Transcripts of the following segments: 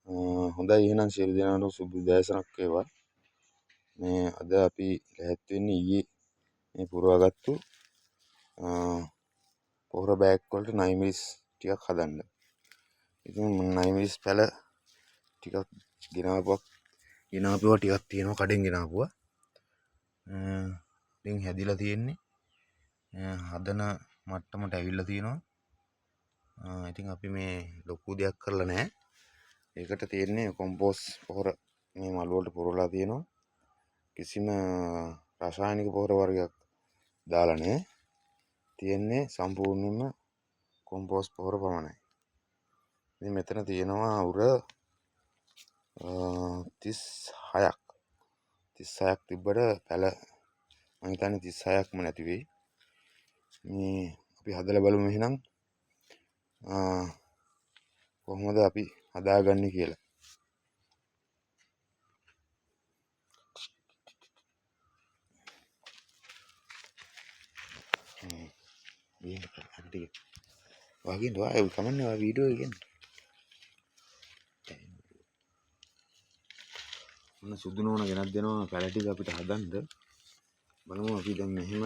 හොඳයි එහෙනම් සියලු දෙනාට සුබ උදෑසනක් වේවා. මේ අද අපි ලැහැත් වෙන්නේ ඊයේ මේ පුරවාගත්තු පොහොර බෑග් වලට නයිමිස් ටිකක් හදන්න. ඉතින් නයිමිස් පැල ටිකක් ගෙනාපුවා ටිකක් තියෙනවා කඩෙන් ගෙනාපුවා. ඉතින් හැදිලා තියෙන්නේ හදන මට්ටමට ඇවිල්ලා තියෙනවා. ඉතින් අපි මේ ලොකු දෙයක් කරලා නැහැ. ඒකට තියෙන්නේ කොම්පෝස් පොහොර මේ මල් වලට පුරවලා තියෙනවා. කිසිම රසායනික පොහොර වර්ගයක් දාලා නැහැ. තියෙන්නේ සම්පූර්ණයෙන්ම කොම්පෝස් පොහොර පමණයි. ඉතින් මෙතන තියෙනවා උර 36ක්. 36ක් තිබ්බට පැල මම හිතන්නේ 36ක්ම නැති වෙයි. මේ අපි හදලා බලමු එහෙනම් කොහොමද අපි හදාගන්නේ කියලා. වගේ දුවා ඒ කමන්නේ වීඩියෝ එකෙන් මොන සුදු නෝන ගෙනත් දෙනවා පැල ටික අපිට හදන්න. බලමු අපි දැන් මෙහෙම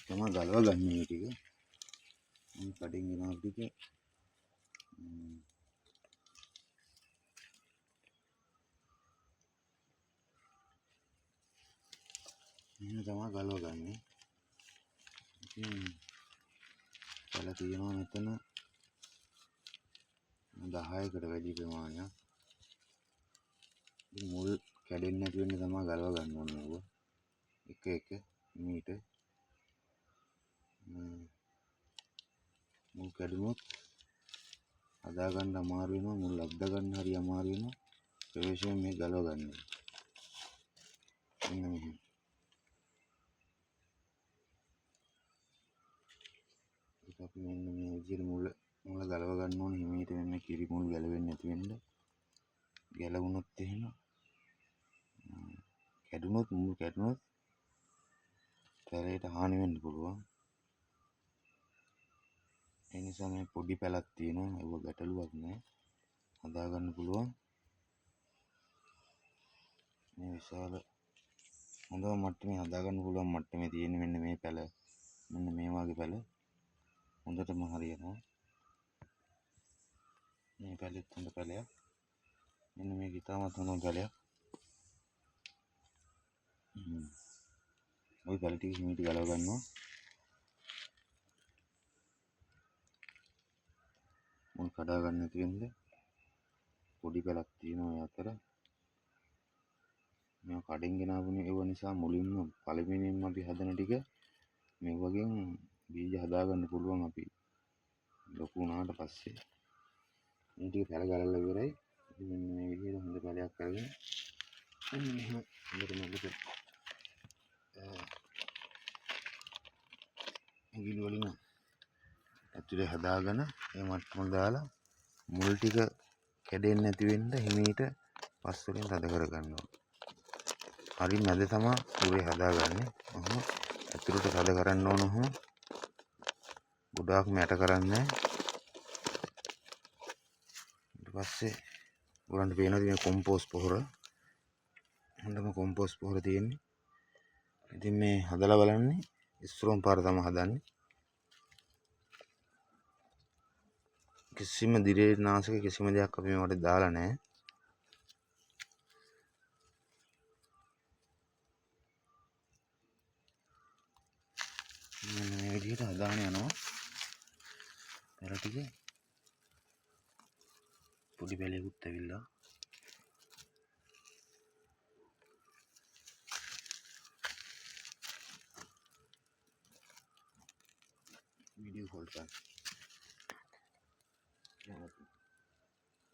තමයි ගලව ගන්න මේ ටික. මේ කඩින් ගෙනාව ටික මෙහෙම තමයි ගලව ගන්නේ. ඉතින් පැල තියෙනවා මෙතන 10කට වැඩි ප්‍රමාණයක්. ඉතින් මුල් කැඩෙන්නේ නැති වෙන්න තමයි ගලව ගන්න ඕනේ නේද? එක මීටර් මුල් කැඩුනොත් හදා ගන්න අමාරු වෙනවා. මුල් අද්දා ගන්න හරි අමාරු වෙනවා. ප්‍රවේශයෙන් මේ ගලව ගන්න. මෙන්න මෙහෙම. ඒක අපි මෙන්න මේ විදිහට මුල ගලව ගන්න ඕනේ. හිමීට මෙන්න කිරි මුල් ගැලවෙන්නේ නැති වෙන්න. ගැලවුණොත් එහෙම මුල් කැඩුනොත් පැලයට හානි වෙන්න පුළුවන්. ඒ නිසා මේ පොඩි පැලක් තියෙනවා. ඒක ගැටලුවක් නෑ. හදා ගන්න පුළුවන්. මේ විශාල හොඳම මට්ටමේ හදා ගන්න පුළුවන් මට්ටමේ තියෙන මෙන්න මේ පැල. මෙන්න මේ වගේ පැල හොඳටම හරියනවා. මේ පැලෙත් හොඳ පැලයක්. මෙන්න මේක ඉතාමත් හොඳ පැලයක්. ওই පැල ටික හිමීට ගලව ගන්නවා. මුල් කඩා ගන්න නැති වෙන්න පොඩි පැලක් තියෙනවා ඒ අතර. මේ කඩෙන් ගෙනාවුනේ ඒව නිසා මුලින්ම පළවෙනියෙන්ම අපි හදන ටික මේ වගේ බීජ හදා ගන්න පුළුවන් අපි ලොකු වුණාට පස්සේ. මේ ටික පැල ගලවලා ඉවරයි. ඉතින් මෙන්න මේ විදිහට හොඳ පැලයක් කරගෙන මෙන්න මෙහෙම හොඳට ඉගිලි වලින් ඇතුලේ හදාගෙන ඒ මට්ටම දාලා මුල් ටික කැඩෙන්නේ නැති වෙන්න හිමීට පස් වලින් තද කර ගන්නවා. හරි මැද තමයි උරේ හදාගන්නේ. ඔහොම ඇතුලට තද කරන්න ඕන. ඔහොම ගොඩාක්ම යට කරන්නේ. ඊට පස්සේ උරන්ට පේනවා මේ කොම්පෝස් පොහොර. හොඳම කොම්පෝස් පොහොර තියෙන්නේ. ඉතින් මේ හදලා බලන්නේ ඉස්රෝම් පාර තමයි හදන්නේ. කිසිම දිරේනාශක කිසිම දෙයක් අපි මේවට දාලා නැහැ. මෙන්න මේ විදිහට හදාගෙන යනවා. පැල ටික පොඩි පැලයකුත් ඇවිල්ලා. වීඩියෝ කෝල් කරා.